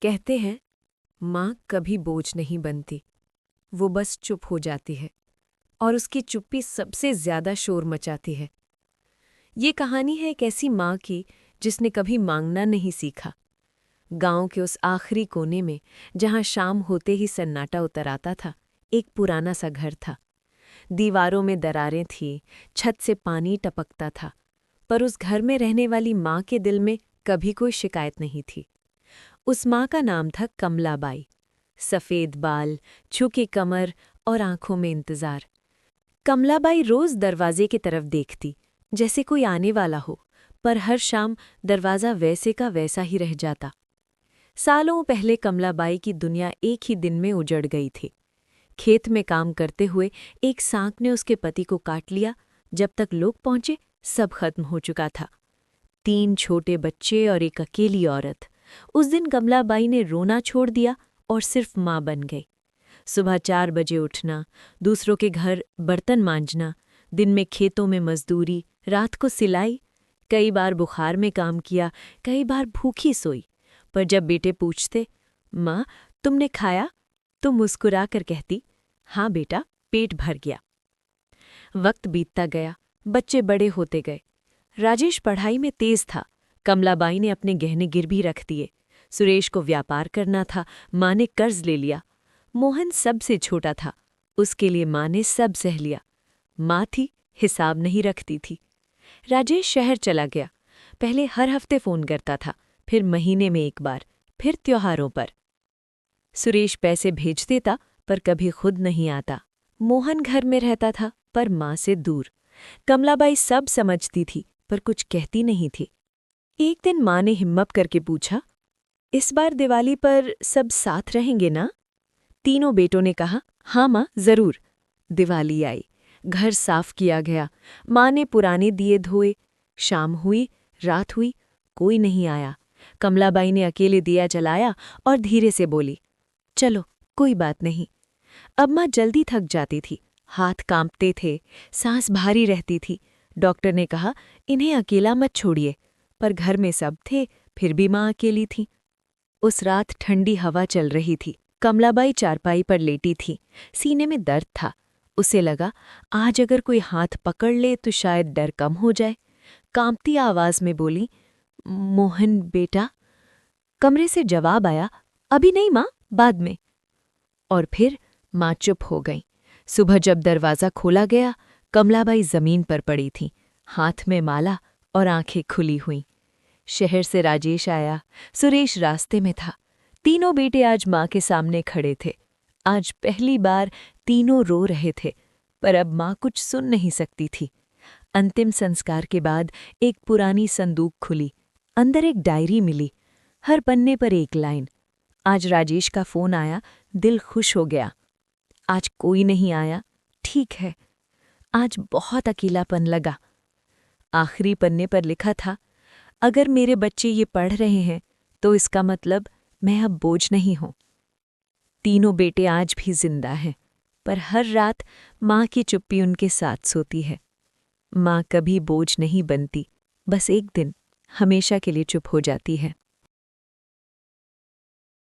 कहते हैं माँ कभी बोझ नहीं बनती, वो बस चुप हो जाती है और उसकी चुप्पी सबसे ज्यादा शोर मचाती है। ये कहानी है एक ऐसी माँ की जिसने कभी मांगना नहीं सीखा। गांव के उस आखिरी कोने में जहां शाम होते ही सन्नाटा उतर आता था, एक पुराना सा घर था। दीवारों में दरारें थीं, छत से पानी टपकता था, पर उस घर में रहने वाली माँ के दिल में कभी कोई शिकायत नहीं थी। उस माँ का नाम था कमलाबाई। सफ़ेद बाल, झुकी कमर और आंखों में इंतजार। कमलाबाई रोज दरवाजे की तरफ देखती, जैसे कोई आने वाला हो, पर हर शाम दरवाज़ा वैसे का वैसा ही रह जाता। सालों पहले कमलाबाई की दुनिया एक ही दिन में उजड़ गई थी। खेत में काम करते हुए एक सांप ने उसके पति को काट लिया। जब तक लोग पहुंचे, सब खत्म हो चुका था। 3 छोटे बच्चे और एक अकेली औरत। उस दिन कमलाबाई ने रोना छोड़ दिया और सिर्फ माँ बन गई। सुबह 4 बजे उठना, दूसरों के घर बर्तन मांजना, दिन में खेतों में मजदूरी, रात को सिलाई। कई बार बुखार में काम किया, कई बार भूखी सोई। पर जब बेटे पूछते, माँ तुमने खाया, तो मुस्कुरा कर कहती, हाँ बेटा, पेट भर गया। वक्त बीतता गया, बच्चे बड़े होते गए। राजेश पढ़ाई में तेज था। कमलाबाई ने अपने गहने गिरवी रख दिए। सुरेश को व्यापार करना था, माँ ने कर्ज ले लिया। मोहन सबसे छोटा था, उसके लिए माँ ने सब सह लिया। माँ थी, हिसाब नहीं रखती थी। राजेश शहर चला गया। पहले हर हफ्ते फ़ोन करता था, फिर महीने में एक बार, फिर त्योहारों पर। सुरेश पैसे भेज देता, पर कभी खुद नहीं आता। मोहन घर में रहता था, पर माँ से दूर। कमलाबाई सब समझती थी, पर कुछ कहती नहीं थी। एक दिन माँ ने हिम्मत करके पूछा, इस बार दिवाली पर सब साथ रहेंगे ना? तीनों बेटों ने कहा, हाँ माँ, जरूर। दिवाली आई, घर साफ किया गया। माँ ने पुराने दिए धोए। शाम हुई, रात हुई, कोई नहीं आया। कमलाबाई ने अकेले दिया जलाया और धीरे से बोली, चलो कोई बात नहीं। अब माँ जल्दी थक जाती थी, हाथ कांपते थे, सांस भारी रहती थी। डॉक्टर ने कहा, इन्हें अकेला मत छोड़िए, पर घर में सब थे, फिर भी माँ अकेली थी। उस रात ठंडी हवा चल रही थी। कमलाबाई चारपाई पर लेटी थी, सीने में दर्द था। उसे लगा, आज अगर कोई हाथ पकड़ ले तो शायद डर कम हो जाए। कांपती आवाज में बोली, मोहन बेटा। कमरे से जवाब आया, अभी नहीं माँ, बाद में। और फिर माँ चुप हो गई। सुबह जब दरवाज़ा खोला गया, कमलाबाई जमीन पर पड़ी थी, हाथ में माला और आंखें खुली हुईं। शहर से राजेश आया, सुरेश रास्ते में था। तीनों बेटे आज माँ के सामने खड़े थे। आज पहली बार तीनों रो रहे थे, पर अब माँ कुछ सुन नहीं सकती थी। अंतिम संस्कार के बाद एक पुरानी संदूक खुली, अंदर एक डायरी मिली, हर पन्ने पर एक लाइन। आज राजेश का फोन आया, दिल खुश हो गया। आज कोई नहीं आया, ठीक है। आज बहुत अकेलापन लगा। आखिरी पन्ने पर लिखा था, अगर मेरे बच्चे ये पढ़ रहे हैं तो इसका मतलब मैं अब बोझ नहीं हूं। तीनों बेटे आज भी जिंदा हैं, पर हर रात माँ की चुप्पी उनके साथ सोती है। माँ कभी बोझ नहीं बनती, बस एक दिन हमेशा के लिए चुप हो जाती है।